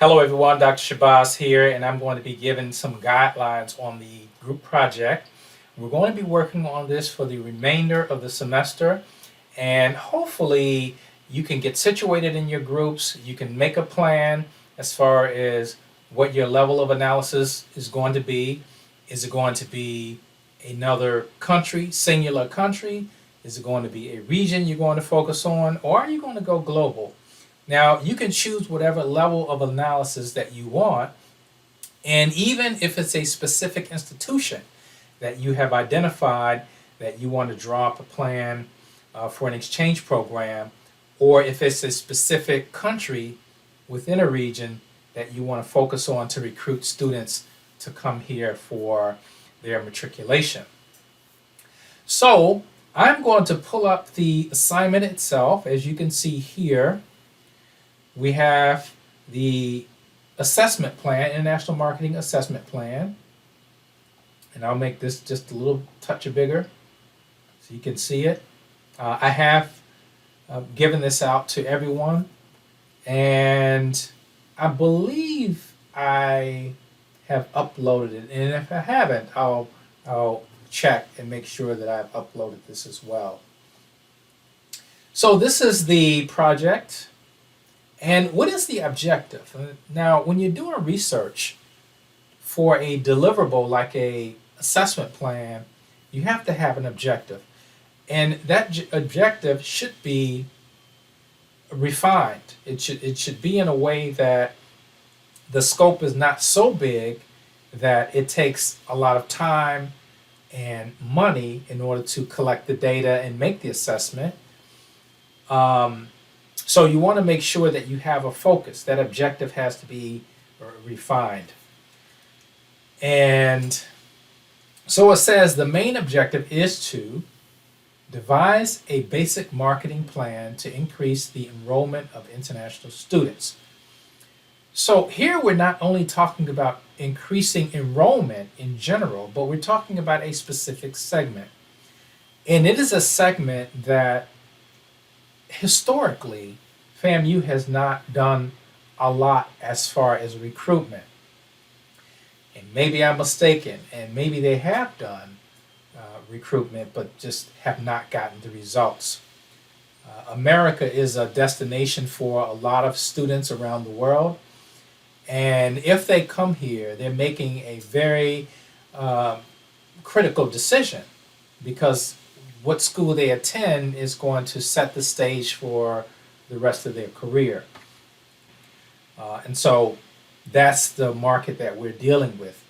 Hello everyone, Dr. Shabazz here, and I'm going to be giving some guidelines on the group project. We're going to be working on this for the remainder of the semester, and hopefully you can get situated in your groups. You can make a plan as far as what your level of analysis is going to be. Is it going to be another country, singular country? Is it going to be a region you're going to focus on, or are you going to go global? Now, you can choose whatever level of analysis that you want, and even if it's a specific institution that you have identified that you want to draw up a plan for an exchange program, or if it's a specific country within a region that you want to focus on to recruit students to come here for their matriculation. So, I'm going to pull up the assignment itself. As you can see here, we have the assessment plan, International Marketing Assessment Plan. And I'll make this just a little touch bigger so you can see it. I have given this out to everyone, and I believe I have uploaded it. And if I haven't, I'll check and make sure that I've uploaded this as well. So this is the project. And what is the objective? Now, when you're doing research for a deliverable like a assessment plan, you have to have an objective. And that objective should be refined. It should be in a way that the scope is not so big that it takes a lot of time and money in order to collect the data and make the assessment. So you want to make sure that you have a focus. That objective has to be refined. And so it says the main objective is to devise a basic marketing plan to increase the enrollment of international students. So here we're not only talking about increasing enrollment in general, but we're talking about a specific segment. And it is a segment that historically, FAMU has not done a lot as far as recruitment. And maybe I'm mistaken, and maybe they have done recruitment, but just have not gotten the results. America is a destination for a lot of students around the world, and if they come here, they're making a very critical decision, because what school they attend is going to set the stage for the rest of their career. And so that's the market that we're dealing with.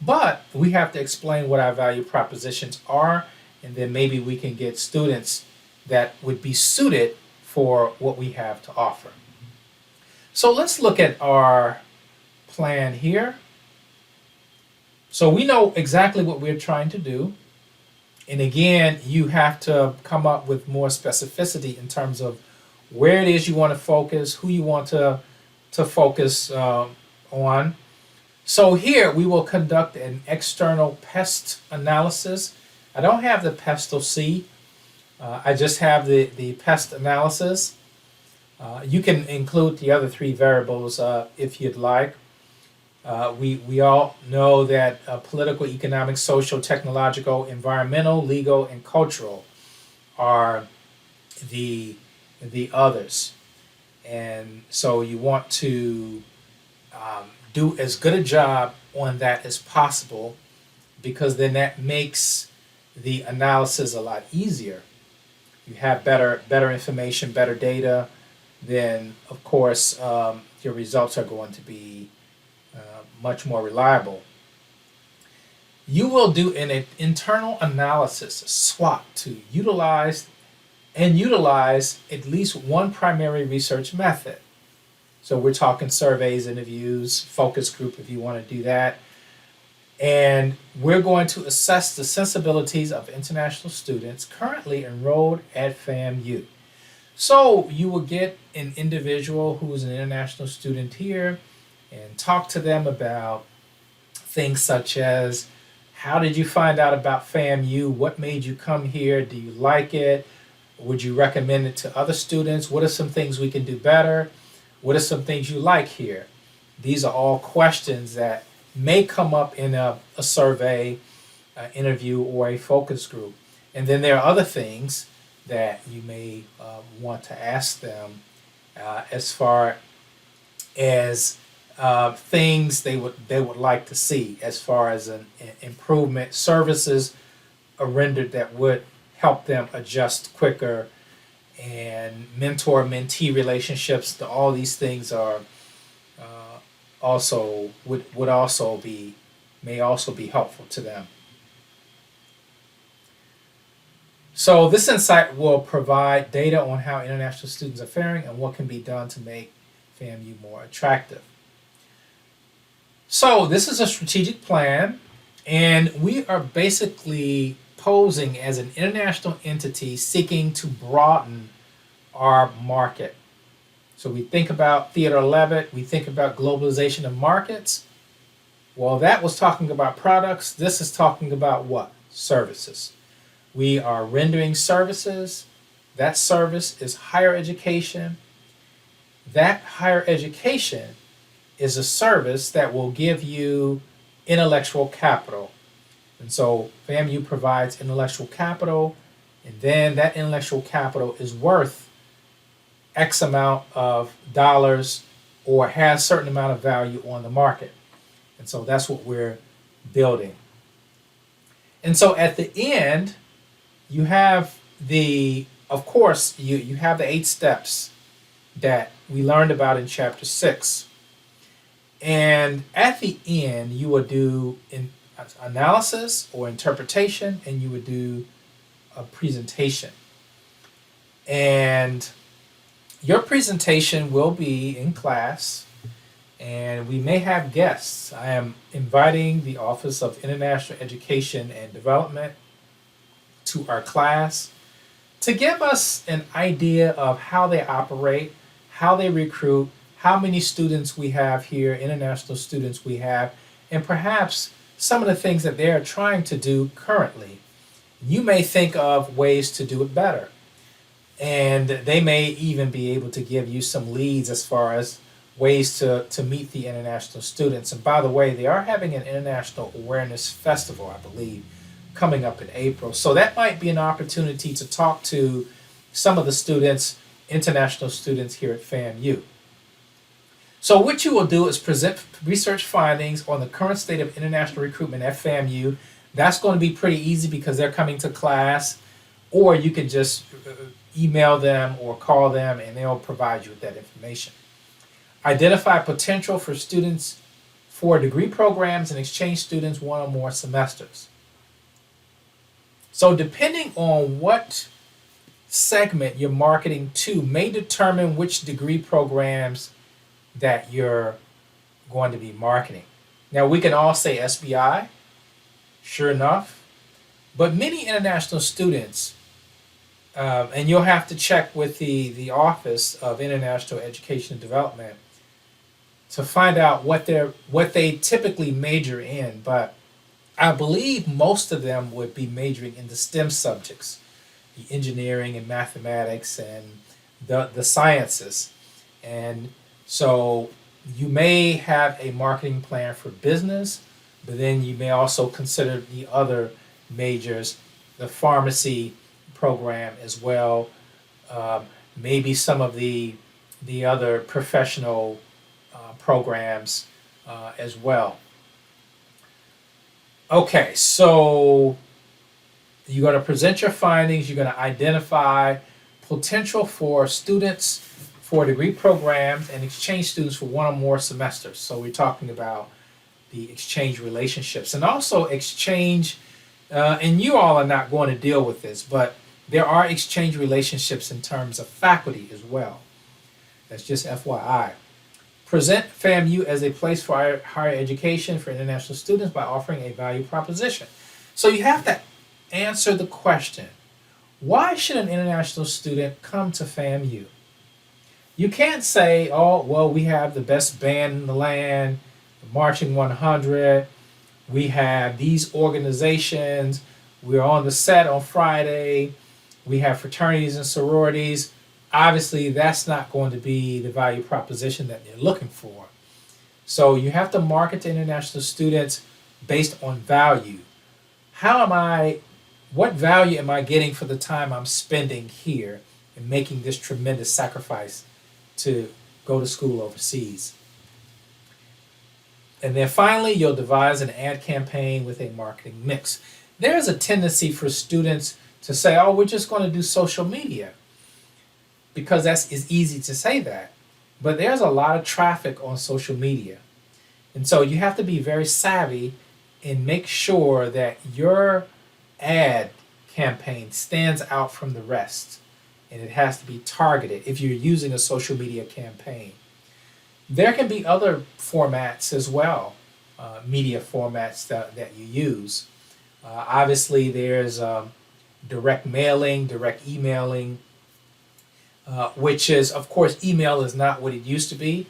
But we have to explain what our value propositions are, and then maybe we can get students that would be suited for what we have to offer. So let's look at our plan here. So we know exactly what we're trying to do. And again, you have to come up with more specificity in terms of where it is you want to focus, who you want to focus on. So here we will conduct an external pest analysis. I don't have the PESTLE C. I just have the pest analysis. You can include the other three variables if you'd like. We all know that political, economic, social, technological, environmental, legal, and cultural are the others. And so you want to do as good a job on that as possible, because then that makes the analysis a lot easier. You have better information, better data, then of course your results are going to be much more reliable. You will do an internal analysis, a SWOT, to utilize at least one primary research method. So we're talking surveys, interviews, focus group if you want to do that. And we're going to assess the sensibilities of international students currently enrolled at FAMU. So you will get an individual who is an international student here and talk to them about things such as, how did you find out about FAMU? What made you come here? Do you like it? Would you recommend it to other students? What are some things we can do better? What are some things you like here? these are all questions that may come up in a survey, interview, or a focus group. And then there are other things that you may want to ask them as far as things they would like to see as far as an improvement, services are rendered that would help them adjust quicker, and mentor-mentee relationships. All these things are also would also be may also be helpful to them. So this insight will provide data on how international students are faring and what can be done to make FAMU more attractive. So this is a strategic plan, and we are basically posing as an international entity seeking to broaden our market. So we think about Theodore Levitt, we think about globalization of markets. Well, that was talking about products. This is talking about what? Services. We are rendering services. That service is higher education. That higher education is a service that will give you intellectual capital. And so FAMU provides intellectual capital, and then that intellectual capital is worth X amount of dollars or has a certain amount of value on the market. And so that's what we're building. And so at the end, you have of course, you have the 8 steps that we learned about in chapter 6. And at the end, you would do analysis or interpretation, and you would do a presentation. And your presentation will be in class, and we may have guests. I am inviting the Office of International Education and Development to our class to give us an idea of how they operate, how they recruit, how many students we have here, international students we have, and perhaps some of the things that they're trying to do currently. You may think of ways to do it better. And they may even be able to give you some leads as far as ways to meet the international students. And by the way, they are having an International Awareness Festival, I believe, coming up in April. So that might be an opportunity to talk to some of the students, international students here at FAMU. So what you will do is present research findings on the current state of international recruitment at FAMU. That's going to be pretty easy because they're coming to class, or you can just email them or call them and they'll provide you with that information. Identify potential for students for degree programs and exchange students 1 or more semesters. So depending on what segment you're marketing to may determine which degree programs that you're going to be marketing. Now we can all say SBI, sure enough, but many international students, and you'll have to check with the Office of International Education and Development to find out what they typically major in, but I believe most of them would be majoring in the STEM subjects, the engineering and mathematics and the sciences. And so you may have a marketing plan for business, but then you may also consider the other majors, the pharmacy program as well, maybe some of the other professional programs as well. Okay, so you're going to present your findings, you're going to identify potential for students for degree programs and exchange students for 1 or more semesters. So we're talking about the exchange relationships and also exchange, and you all are not going to deal with this, but there are exchange relationships in terms of faculty as well. That's just FYI. Present FAMU as a place for higher education for international students by offering a value proposition. So you have to answer the question, why should an international student come to FAMU? You can't say, oh, well, we have the best band in the land, the Marching 100, we have these organizations, we're on the set on Friday, we have fraternities and sororities. Obviously, that's not going to be the value proposition that they're looking for. So you have to market to international students based on value. What value am I getting for the time I'm spending here and making this tremendous sacrifice to go to school overseas? And then finally, you'll devise an ad campaign with a marketing mix. There's a tendency for students to say, oh, we're just going to do social media, because it's easy to say that. But there's a lot of traffic on social media. And so you have to be very savvy and make sure that your ad campaign stands out from the rest. And it has to be targeted if you're using a social media campaign. There can be other formats as well, media formats that you use. Obviously, there's direct mailing, direct emailing, which is, of course, email is not what it used to be,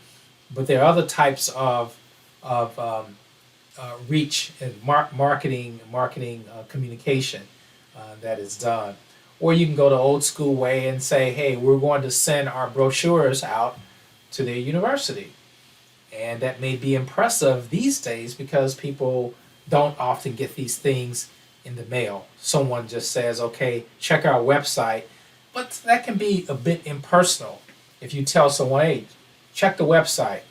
but there are other types of reach and marketing communication that is done. Or you can go the old school way and say, hey, we're going to send our brochures out to their university. And that may be impressive these days because people don't often get these things in the mail. Someone just says, okay, check our website. But that can be a bit impersonal if you tell someone, hey, check the website.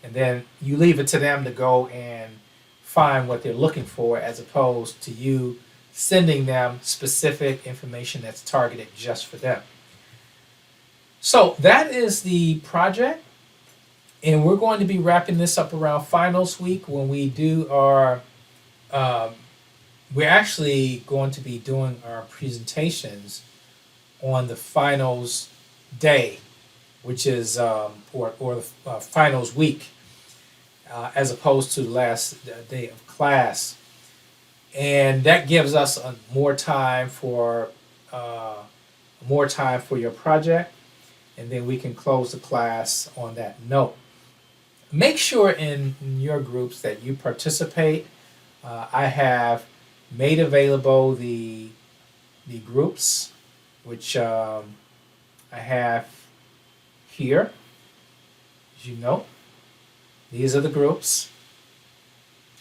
And then you leave it to them to go and find what they're looking for, as opposed to you sending them specific information that's targeted just for them. So that is the project. And we're going to be wrapping this up around finals week when we do our, we're actually going to be doing our presentations on the finals day, which is, or finals week, as opposed to the last day of class. And that gives us more time for your project, and then we can close the class on that note. Make sure in your groups that you participate. I have made available the groups, which I have here. As you know, these are the groups.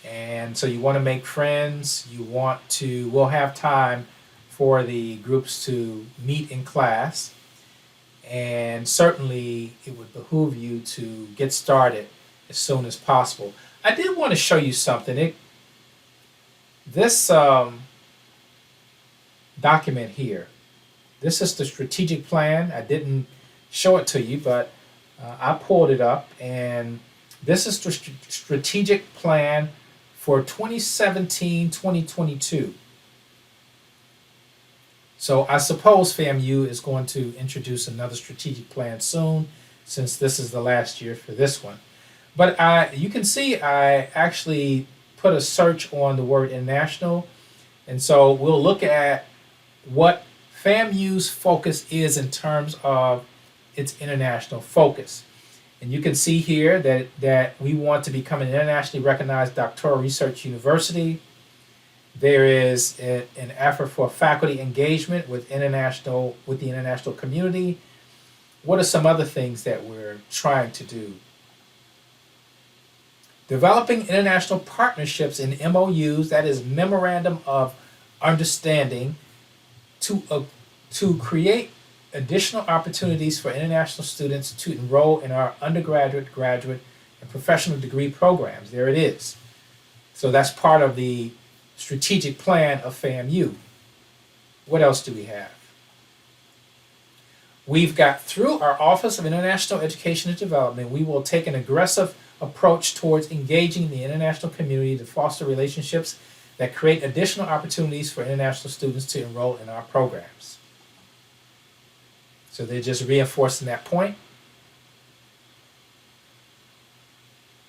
And so you want to make friends. We'll have time for the groups to meet in class. And certainly it would behoove you to get started as soon as possible. I did want to show you something. This document here, this is the strategic plan. I didn't show it to you, but I pulled it up, and this is the strategic plan for 2017-2022. So I suppose FAMU is going to introduce another strategic plan soon, since this is the last year for this one. But you can see I actually put a search on the word international, and so we'll look at what FAMU's focus is in terms of its international focus. And you can see here that we want to become an internationally recognized doctoral research university. There is an effort for faculty engagement with the international community. What are some other things that we're trying to do? Developing international partnerships in MOUs, that is Memorandum of Understanding, to create additional opportunities for international students to enroll in our undergraduate, graduate, and professional degree programs. There it is. So that's part of the strategic plan of FAMU. What else do we have? We've got, through our Office of International Education and Development, we will take an aggressive approach towards engaging the international community to foster relationships that create additional opportunities for international students to enroll in our programs. So they're just reinforcing that point.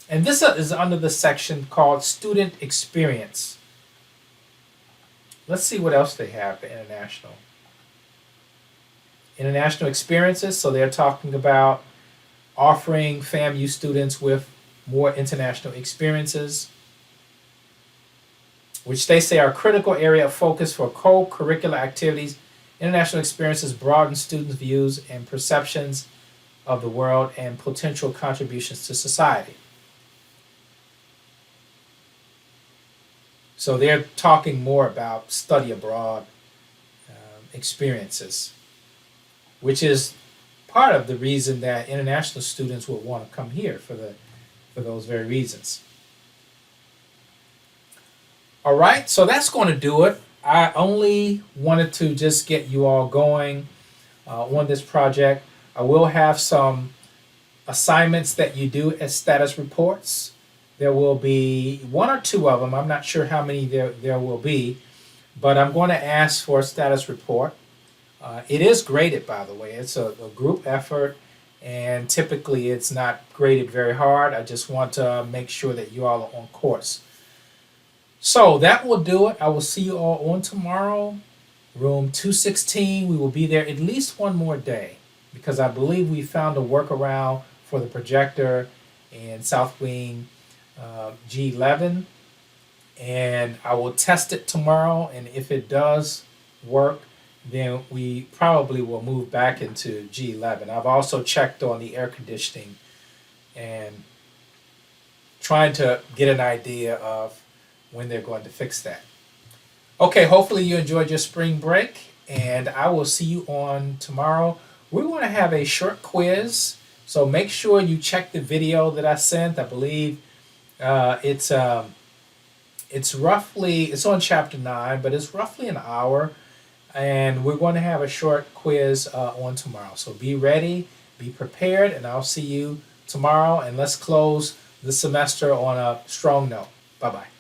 And this is under the section called Student Experience. Let's see what else they have for international. International experiences, so they're talking about offering FAMU students with more international experiences, which they say are a critical area of focus for co-curricular activities. International experiences broaden students' views and perceptions of the world and potential contributions to society. So they're talking more about study abroad experiences, which is part of the reason that international students would want to come here for those very reasons. All right, so that's going to do it. I only wanted to just get you all going on this project. I will have some assignments that you do as status reports. There will be one or two of them. I'm not sure how many there will be, but I'm going to ask for a status report. It is graded, by the way. It's a group effort, and typically it's not graded very hard. I just want to make sure that you all are on course. So that will do it. I will see you all on tomorrow, room 216. We will be there at least one more day because I believe we found a workaround for the projector in South Wing G11. And I will test it tomorrow, and if it does work, then we probably will move back into G11. I've also checked on the air conditioning and trying to get an idea of when they're going to fix that. Okay, hopefully you enjoyed your spring break, and I will see you on tomorrow. We're going to have a short quiz, so make sure you check the video that I sent. I believe it's on chapter 9, but it's roughly an hour, and we're going to have a short quiz on tomorrow. So be ready, be prepared, and I'll see you tomorrow, and let's close the semester on a strong note. Bye-bye.